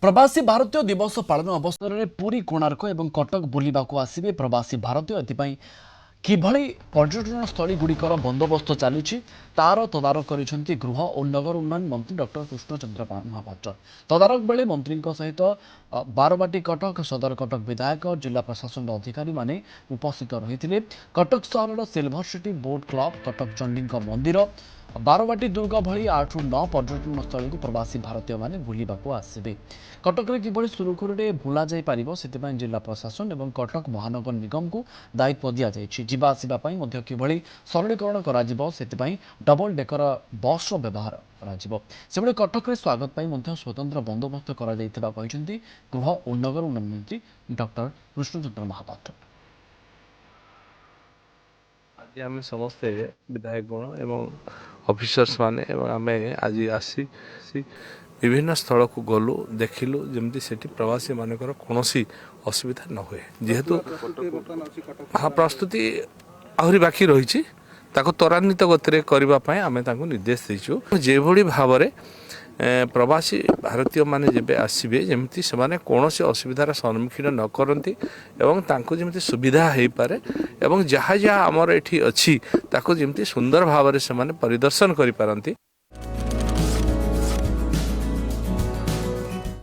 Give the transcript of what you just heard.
प्रवासी भारतीय दिवस पालन अवसर में पुरी कोणार्क और कटक बुलवाक आसवे प्रवासी भारतीय एथपाई किभଳି पर्यटन स्थली गुड़िकर बंदोबस्त चली तार तदारख कर गृह और नगर उन्नयन मंत्री डॉक्टर कृष्णचंद्र महापात्र। तदारख बेले मंत्री सहित बारवाटी कटक सदर कटक विधायक जिला प्रशासन अधिकारी माने उपस्थित रही। कटक सहर silver city boat club Cuttack Chandi मंदिर बारवाटी दुर्ग भली 8 ରୁ 9 पर्यटन स्थल को प्रवासी भारतीय माने बुलवाक आसवे। कटक में किभଳି सुरुखुरु बुला जाई पारिबो सेतिपई जिला प्रशासन और कटक महानगर निगम को दायित्व दि जाइछि। जिबा आसिबा पई मध्य किभଳି सरलीकरण कराजिबो सेतिपई डबल डेकर बस रो व्यवहार कराजिबो। सेबळे कटक रे स्वागत पई मध्य स्वतंत्र बंदोबस्त करा जाइथिबा कहिसेंती गृह और नगर उन्नयन मंत्री डॉक्टर कृष्णचंद्र महापात्र। आज आम समस्ते विधायक गण एवं ऑफिसर्स माने एवं आम आज आसी विभिन्न स्थल को गलु देखिलु जमती सेठी प्रवासी मानकर कौन असुविधा न हुए जेहेतु हाँ प्रस्तुति आहरी बाकी रही त्वरान्वित गति करने आम निर्देश देचु जे भाव में प्रवासी भारतीय माने जेबे आसबे जमती से कौन असुविधार सम्मुखीन न करती एवं तांको जमती सुविधा हो पारे एवं जहाँ जहाँ आमर एठी अच्छी ताको जमती सुंदर भाव में से परिदर्शन करि पारंती।